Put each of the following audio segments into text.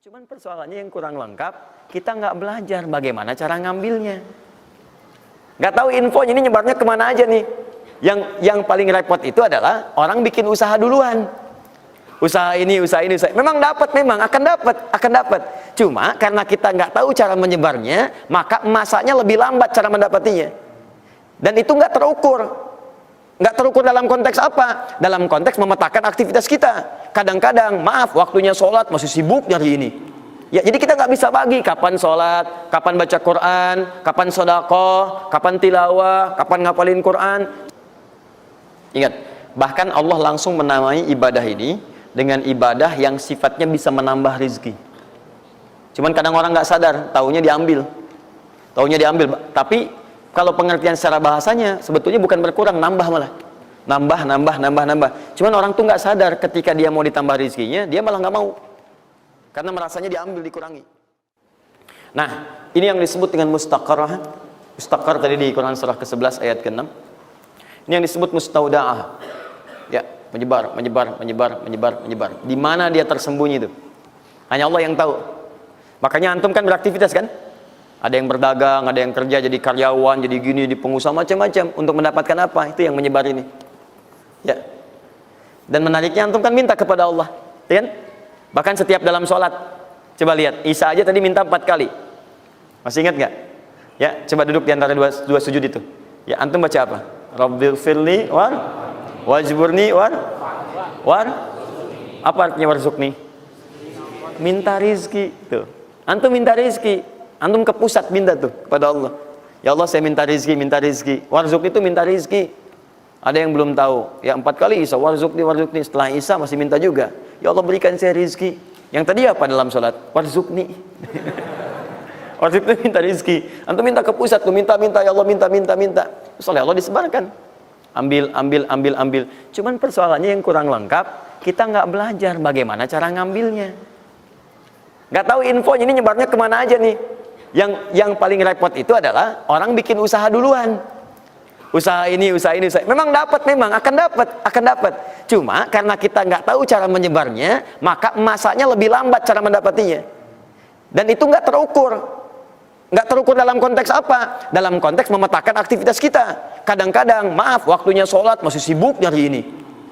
Cuman persoalannya yang kurang lengkap, kita nggak belajar bagaimana cara ngambilnya. Nggak tahu infonya ini nyebarnya kemana aja nih. Yang paling repot itu adalah orang bikin usaha duluan. Usaha ini. Memang dapat, memang akan dapat. Cuma karena kita nggak tahu cara menyebarnya, maka masanya lebih lambat cara mendapatinya. Dan itu nggak terukur. Nggak terukur dalam konteks apa? Dalam konteks memetakan aktivitas kita. Kadang-kadang, maaf, waktunya sholat masih sibuk nyari ini. Ya, jadi kita nggak bisa bagi kapan sholat, kapan baca Quran, kapan sedekah, kapan tilawah, kapan ngapalin Quran. Ingat, bahkan Allah langsung menamai ibadah ini dengan ibadah yang sifatnya bisa menambah rezeki. Cuman kadang orang nggak sadar, taunya diambil. Tapi kalau pengertian secara bahasanya sebetulnya bukan berkurang, nambah malah. Nambah. Cuman orang tuh nggak sadar ketika dia mau ditambah rezekinya, dia malah nggak mau. Karena merasanya diambil, dikurangi. Nah, ini yang disebut dengan mustaqarrah. Mustaqar tadi di Quran surah ke-11 ayat ke-6. Ini yang disebut mustauda'ah. Ya, menyebar. Di mana dia tersembunyi itu? Hanya Allah yang tahu. Makanya antum kan beraktivitas kan? Ada yang berdagang, ada yang kerja jadi karyawan, jadi gini, di pengusaha macam-macam untuk mendapatkan apa? Itu yang menyebar ini. Ya. Dan menariknya antum kan minta kepada Allah, ya kan? Bahkan setiap dalam sholat. Coba lihat, Isa aja tadi minta 4 kali. Masih ingat nggak? Ya, coba duduk di antara dua sujud itu. Ya, antum baca apa? Rabbighfirli wajburni apa artinya warzuqni? Minta rizki. Tuh. Antum minta rizki. Antum ke pusat minta tuh kepada Allah. Ya Allah, saya minta rizki. Warzuq itu minta rizki. Ada yang belum tahu. Ya 4 kali Isa, warzuqni. Setelah Isa masih minta juga. Ya Allah, berikan saya rizki. Yang tadi apa dalam sholat? Warzuqni. Warzuq itu minta rizki. Antum minta ke pusat tuh, minta. Ya Allah, minta. Soalnya Allah disebarkan. Ambil. Cuman persoalannya yang kurang lengkap, kita nggak belajar bagaimana cara ngambilnya. Nggak tahu infonya ini nyebarnya kemana aja nih. Yang paling repot itu adalah orang bikin usaha duluan. Usaha ini. Memang dapat, memang akan dapat. Cuma karena kita nggak tahu cara menyebarnya, maka masanya lebih lambat cara mendapatinya. Dan itu nggak terukur. Nggak terukur dalam konteks apa? Dalam konteks memetakan aktivitas kita. Kadang-kadang, maaf, waktunya sholat masih sibuk nyari ini.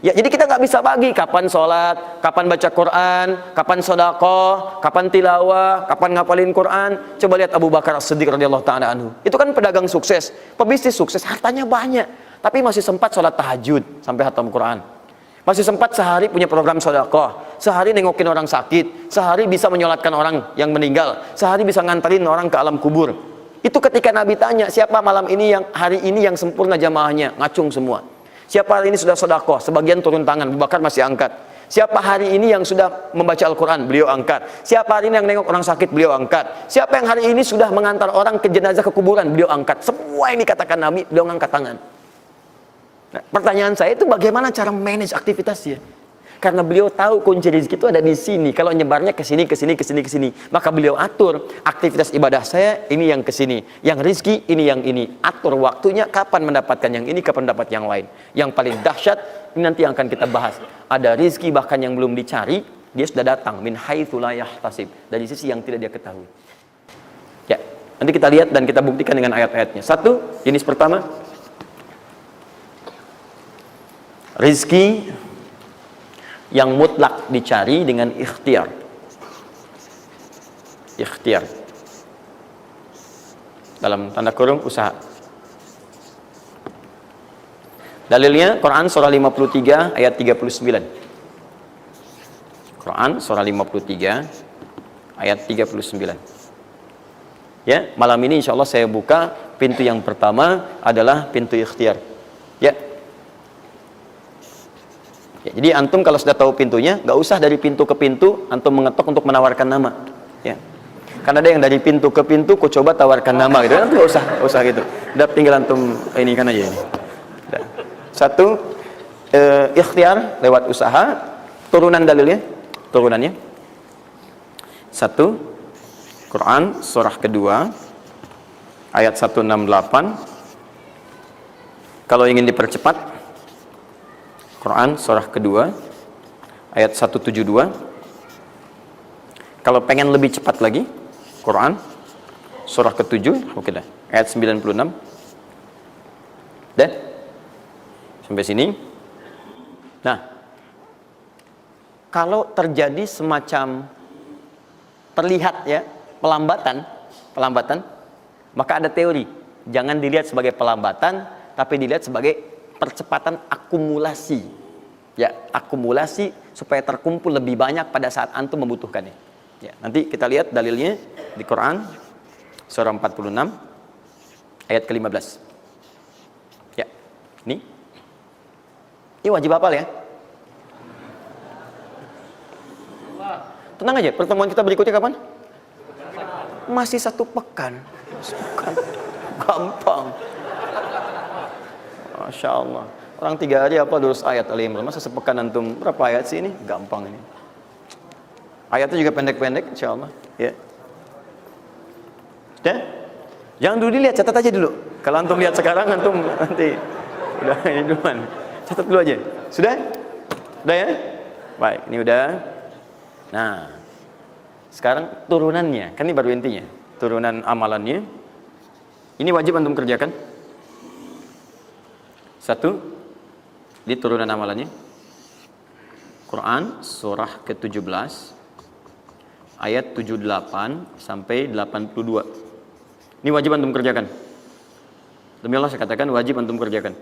Ya, jadi kita nggak bisa bagi kapan sholat, kapan baca Quran, kapan sedekah, kapan tilawah, kapan ngapalin Quran. Coba lihat Abu Bakar As-Siddiq radhiyallahu ta'ala anhu. Itu kan pedagang sukses, pebisnis sukses, hartanya banyak, tapi masih sempat sholat tahajud sampai khatam Quran. Masih sempat sehari punya program sedekah, sehari nengokin orang sakit, sehari bisa menyolatkan orang yang meninggal, sehari bisa nganterin orang ke alam kubur. Itu ketika Nabi tanya, siapa malam ini yang hari ini yang sempurna jamaahnya, ngacung semua. Siapa hari ini sudah sedekah, sebagian turun tangan, Abu Bakar masih angkat. Siapa hari ini yang sudah membaca Al-Quran, beliau angkat. Siapa hari ini yang nengok orang sakit, beliau angkat. Siapa yang hari ini sudah mengantar orang ke jenazah ke kuburan, beliau angkat. Semua yang dikatakan Nabi, beliau angkat tangan. Nah, pertanyaan saya itu bagaimana cara manage aktivitasnya? Karena beliau tahu kunci rezeki itu ada di sini. Kalau nyebarnya ke sini. Maka beliau atur aktivitas ibadah saya ini yang ke sini. Yang rezeki ini yang ini. Atur waktunya kapan mendapatkan yang ini, kapan dapat yang lain. Yang paling dahsyat ini nanti yang akan kita bahas. Ada rezeki bahkan yang belum dicari, dia sudah datang min haitsu la yahtasib. Dari sisi yang tidak dia ketahui. Ya, nanti kita lihat dan kita buktikan dengan ayat-ayatnya. Satu, jenis pertama. Rezeki yang mutlak dicari dengan ikhtiar. Dalam tanda kurung usaha. Dalilnya Quran surah 53 ayat 39. Quran surah 53 ayat 39. Ya, malam ini insyaallah saya buka pintu yang pertama adalah pintu ikhtiar. Ya. Ya, jadi antum kalau sudah tahu pintunya, nggak usah dari pintu ke pintu antum mengetok untuk menawarkan nama. Ya, karena ada yang dari pintu ke pintu, ku coba tawarkan nama gitu. Antum nggak usah gitu. Udah tinggal antum ini kan aja ini. Udah. Satu, ikhtiar lewat usaha. Turunannya. Satu, Quran surah kedua ayat 168. Kalau ingin dipercepat, Quran surah kedua ayat 172. Kalau pengen lebih cepat lagi, Quran surah ke-7, oke dah, ayat 96. Dah? Sampai sini. Nah, kalau terjadi semacam terlihat ya pelambatan, maka ada teori, jangan dilihat sebagai pelambatan, tapi dilihat sebagai percepatan akumulasi. Ya, akumulasi supaya terkumpul lebih banyak pada saat antum membutuhkannya. Ya, nanti kita lihat dalilnya di Quran surah 46 ayat ke-15. Ya, ini wajib hafal ya. Tenang aja, pertemuan kita berikutnya kapan? Masih 1 pekan. Gampang. Masya Allah. Orang 3 hari apa 200 ayat Al-Imran. Masa sepekan antum berapa ayat sih ini? Gampang ini. Ayatnya juga pendek-pendek, insya Allah. Ya. Sudah? Jangan dulu dilihat, catat aja dulu. Kalau antum lihat sekarang, antum nanti udah ini duluan. Catat dulu aja. Sudah? Sudah ya? Baik, ini udah. Nah, sekarang turunannya, kan ini baru intinya. Turunan amalannya. Ini wajib antum kerjakan. 1, di turunan amalannya. Quran surah ke-17 ayat 78 sampai 82. Ini wajib antum kerjakan. Demi Allah saya katakan wajib antum kerjakan.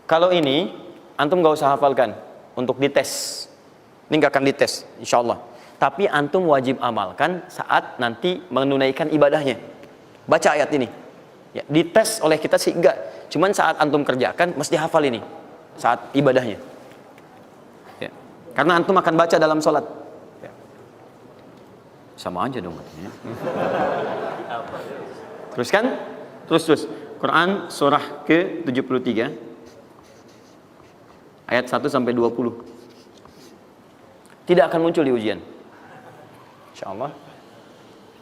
Kalau ini antum gak usah hafalkan untuk dites. Ini gak akan dites insyaallah. Tapi antum wajib amalkan saat nanti menunaikan ibadahnya. Baca ayat ini. Ya, dites oleh kita sih enggak. Cuman saat antum kerjakan mesti hafal ini saat ibadahnya. Ya. Karena antum akan baca dalam sholat. Ya. Sama aja dong. Ya. Teruskan? Terus. Quran surah ke-73 ayat 1 sampai 20. Tidak akan muncul di ujian. Insyaallah.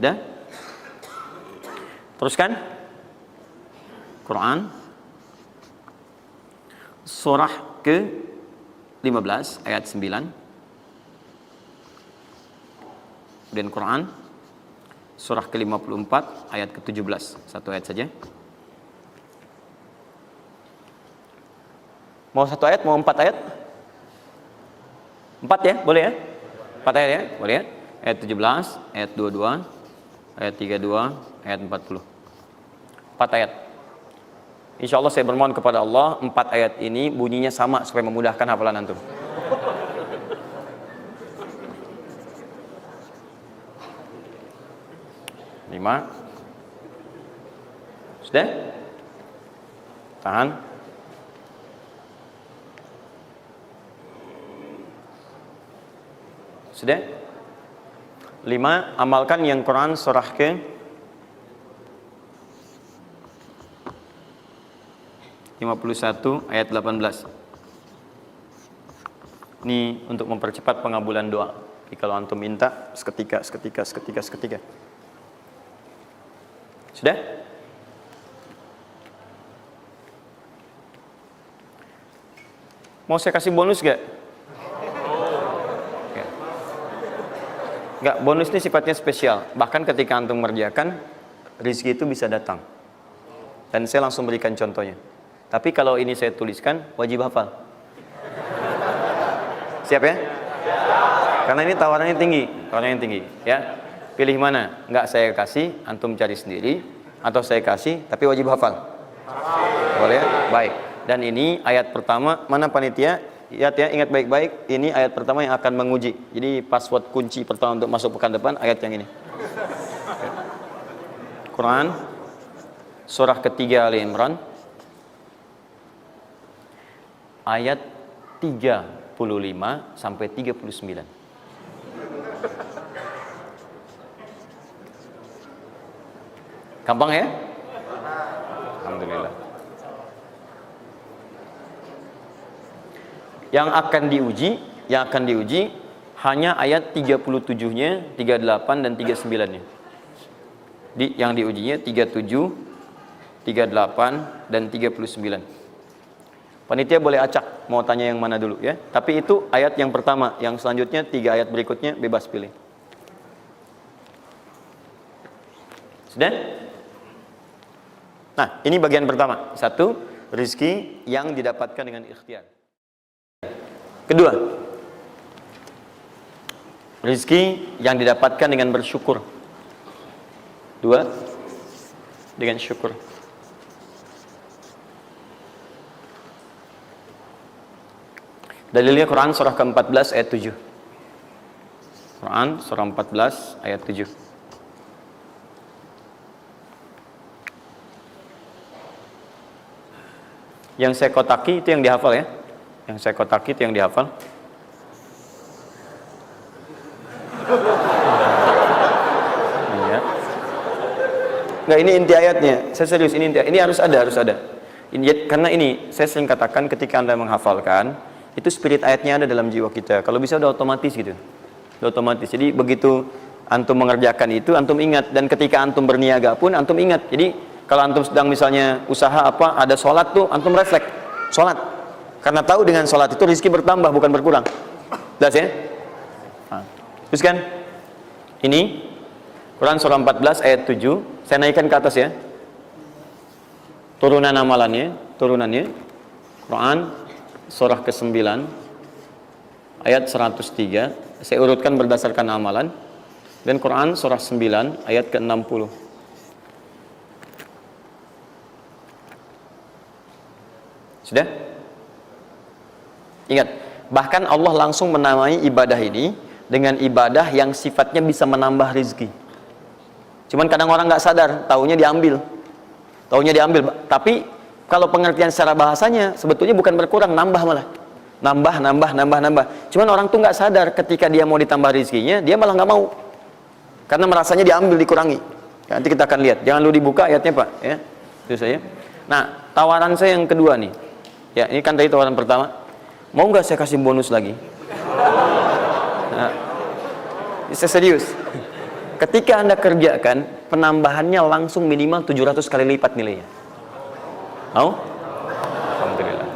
Dah? Teruskan? Quran surah ke-15 ayat 9. Dan Quran surah ke-54 ayat ke-17. 1 ayat saja. Mau 1 ayat, mau 4 ayat? 4 ya, boleh ya? 4 ayat ya, boleh ya? Ayat 17, ayat 22, ayat 32, ayat 40. 4 ayat. Insya Allah saya bermohon kepada Allah 4 ayat ini bunyinya sama supaya memudahkan hafalan antum. Lima. Sudah? Tahan. Sudah? 5. Amalkan yang Quran surah ke 51 ayat 18. Ini untuk mempercepat pengabulan doa. Jadi kalau antum minta seketika. Sudah? Mau saya kasih bonus gak? Enggak, bonus ini sifatnya spesial. Bahkan ketika antum mengerjakan, rezeki itu bisa datang. Dan saya langsung berikan contohnya. Tapi kalau ini saya tuliskan, wajib hafal. Siap ya? Karena ini tawarannya tinggi, ya. Pilih mana? Enggak saya kasih, antum cari sendiri, atau saya kasih, tapi wajib hafal. Boleh? Baik. Dan ini ayat pertama, mana panitia? Lihat ya, ingat baik-baik, ini ayat pertama yang akan menguji. Jadi password kunci pertama untuk masuk pekan depan, ayat yang ini. Quran, surah ketiga Ali Imran, ayat 35 sampai 39. Gampang ya? Alhamdulillah. Yang akan diuji hanya ayat 37-nya, 38 dan 39-nya. Yang diujinya 37, 38 dan 39. Panitia boleh acak mau tanya yang mana dulu ya. Tapi itu ayat yang pertama, yang selanjutnya 3 ayat berikutnya bebas pilih. Sudah? Nah, ini bagian pertama. Satu, rizki yang didapatkan dengan ikhtiar. Kedua, rizki yang didapatkan dengan bersyukur. Dua, dengan syukur. Dalilnya Quran surah ke-14 ayat 7. Quran surah 14 ayat 7. Yang saya kotaki itu yang dihafal ya. Yang saya kotaki itu yang dihafal. Iya. Enggak, ini inti ayatnya. Saya serius, ini inti. Ini harus ada. Karena ini saya sering katakan ketika Anda menghafalkan, itu spirit ayatnya ada dalam jiwa kita. Kalau bisa udah otomatis gitu. Udah otomatis. Jadi begitu antum mengerjakan itu, antum ingat, dan ketika antum berniaga pun antum ingat. Jadi kalau antum sedang misalnya usaha apa, ada sholat tuh, antum refleks sholat. Karena tahu dengan sholat itu rezeki bertambah, bukan berkurang. Jelas ya? Nah, terus kan? Ini Quran surah 14 ayat 7. Saya naikkan ke atas ya. Turunannya. Quran surah ke-9 ayat 103. Saya urutkan berdasarkan amalan. Dan Quran surah 9 ayat ke-60. Sudah? Ingat, bahkan Allah langsung menamai ibadah ini dengan ibadah yang sifatnya bisa menambah rezeki. Cuman kadang orang nggak sadar, taunya diambil. Tapi kalau pengertian secara bahasanya sebetulnya bukan berkurang, nambah malah. Nambah. Cuman orang tuh nggak sadar ketika dia mau ditambah rezekinya, dia malah nggak mau. Karena merasanya diambil, dikurangi. Nanti kita akan lihat. Jangan lu dibuka ayatnya, Pak, ya. Itu saya. Nah, tawaran saya yang kedua nih. Ya, ini kan tadi tawaran pertama. Mau nggak saya kasih bonus lagi? Nah, saya serius. Ketika Anda kerjakan, penambahannya langsung minimal 700 kali lipat nilainya. Mau? Alhamdulillah.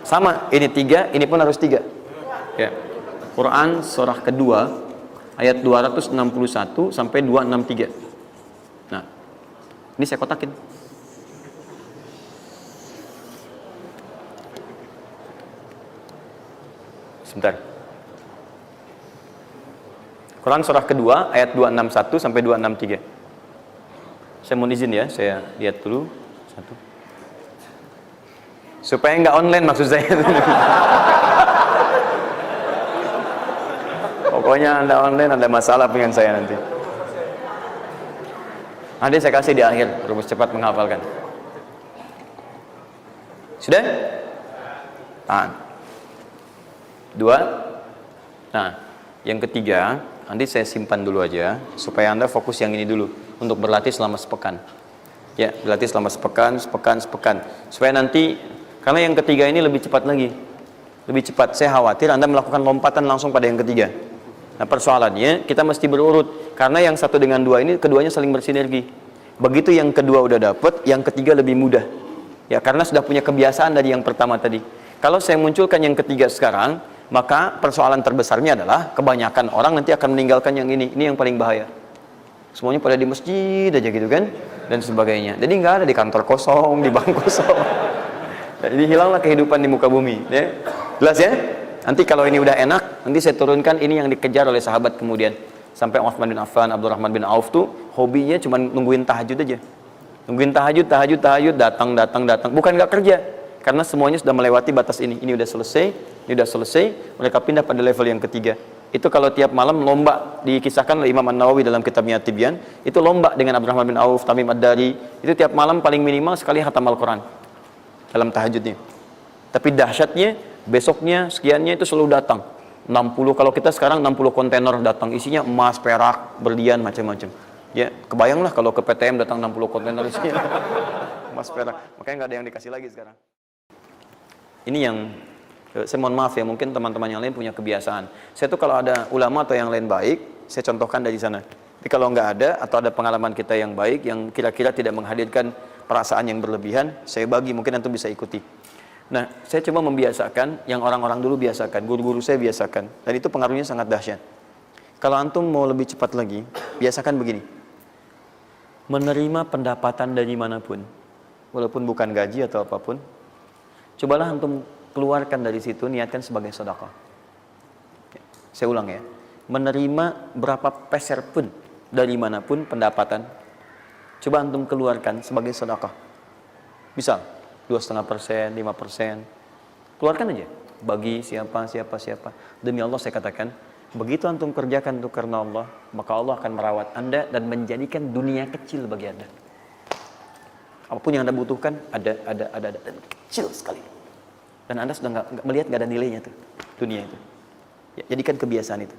Sama, ini 3, ini pun harus 3. Ya. Quran surah kedua ayat 261 sampai 263. Nah, ini saya kotakin. Sebentar. Quran surah kedua ayat 261 sampai 263. Saya mohon izin ya, saya lihat dulu satu. Supaya nggak online maksud saya. Pokoknya Anda online ada masalah dengan saya nanti. Nanti saya kasih di akhir, rumus cepat menghafalkan. Sudah? Tahan. 2. Nah, yang ketiga, nanti saya simpan dulu aja supaya Anda fokus yang ini dulu untuk berlatih selama sepekan. Ya, berlatih selama sepekan. Supaya nanti, karena yang ketiga ini lebih cepat lagi. Lebih cepat. Saya khawatir Anda melakukan lompatan langsung pada yang ketiga. Nah, persoalannya kita mesti berurut karena yang satu dengan dua ini keduanya saling bersinergi. Begitu yang kedua udah dapet, yang ketiga lebih mudah. Ya, karena sudah punya kebiasaan dari yang pertama tadi. Kalau saya munculkan yang ketiga sekarang, maka persoalan terbesarnya adalah kebanyakan orang nanti akan meninggalkan yang ini yang paling bahaya. Semuanya pada di masjid aja gitu kan, dan sebagainya. Jadi nggak ada di kantor kosong, di bank kosong. Jadi hilanglah kehidupan di muka bumi. Ya. Jelas ya? Nanti kalau ini udah enak, nanti saya turunkan ini yang dikejar oleh sahabat kemudian. Sampai Utsman bin Affan, Abdurrahman bin Auf tuh hobinya cuma nungguin tahajud aja. Nungguin tahajud, datang. Bukan nggak kerja. Karena semuanya sudah melewati batas ini. Ini udah selesai, mereka pindah pada level yang ketiga. Itu kalau tiap malam lomba, dikisahkan oleh Imam An-Nawawi dalam kitabnya Tibyan, itu lomba dengan Abdurrahman bin Auf, Tamim Ad-Dari, itu tiap malam paling minimal sekali khatam Al-Quran dalam tahajudnya. Tapi dahsyatnya, besoknya, sekiannya itu selalu datang. 60, kalau kita sekarang 60 kontainer datang, isinya emas, perak, berlian, macam-macam. Ya, kebayanglah kalau ke PTM datang 60 kontainer isinya emas, perak. Makanya nggak ada yang dikasih lagi sekarang. Ini yang saya mohon maaf ya, mungkin teman-teman yang lain punya kebiasaan. Saya tuh kalau ada ulama atau yang lain baik, saya contohkan dari sana. Tapi kalau nggak ada, atau ada pengalaman kita yang baik, yang kira-kira tidak menghadirkan perasaan yang berlebihan, saya bagi, mungkin antum bisa ikuti. Nah, saya coba membiasakan, yang orang-orang dulu biasakan, guru-guru saya biasakan, dan itu pengaruhnya sangat dahsyat. Kalau antum mau lebih cepat lagi, biasakan begini. menerima pendapatan dari manapun, walaupun bukan gaji atau apapun, cobalah antum keluarkan dari situ, niatkan sebagai sedekah. Saya ulang ya, menerima berapa peser pun dari manapun pendapatan, coba antum keluarkan sebagai sedekah. Misal 2,5%, 5%, keluarkan aja. Bagi siapa. Demi Allah saya katakan, begitu antum kerjakan itu karena Allah, maka Allah akan merawat Anda dan menjadikan dunia kecil bagi Anda. Apapun yang Anda butuhkan, ada dan kecil sekali. Dan Anda sudah melihat nggak ada nilainya tuh, dunia itu. Ya, jadikan kebiasaan itu.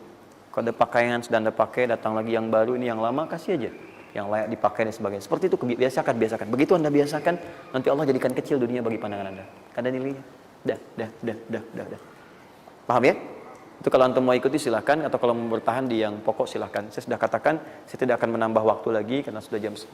Kalau ada pakaian sudah Anda pakai, datang lagi yang baru, ini yang lama kasih aja, yang layak dipakai dan sebagainya. Seperti itu biasakan. Begitu Anda biasakan, nanti Allah jadikan kecil dunia bagi pandangan Anda. Nggak ada nilainya. Dah. Paham ya? Itu kalau antum mau ikuti silahkan, atau kalau mau bertahan di yang pokok silahkan. Saya sudah katakan, saya tidak akan menambah waktu lagi karena sudah jam 10,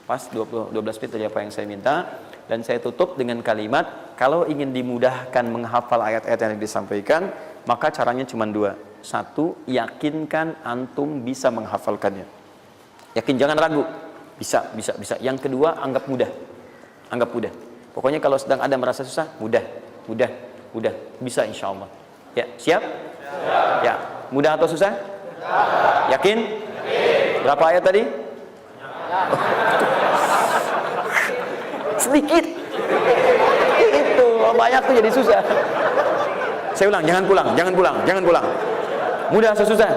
pas 12 menit dari apa yang saya minta. Dan saya tutup dengan kalimat, kalau ingin dimudahkan menghafal ayat-ayat yang disampaikan, maka caranya cuma dua. Satu, yakinkan antum bisa menghafalkannya. Yakin, jangan ragu. Bisa. Yang kedua, anggap mudah. Pokoknya kalau sedang ada merasa susah, mudah. Bisa insya Allah. Ya, siap? Ya, mudah atau susah? Yakin? Berapa ayat tadi? Sedikit. Itu banyak tuh jadi susah. Saya ulang, jangan pulang. Mudah atau susah?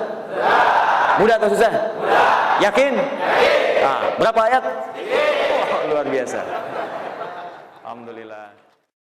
Mudah atau susah? Yakin? Nah, berapa ayat? Oh, luar biasa. Alhamdulillah.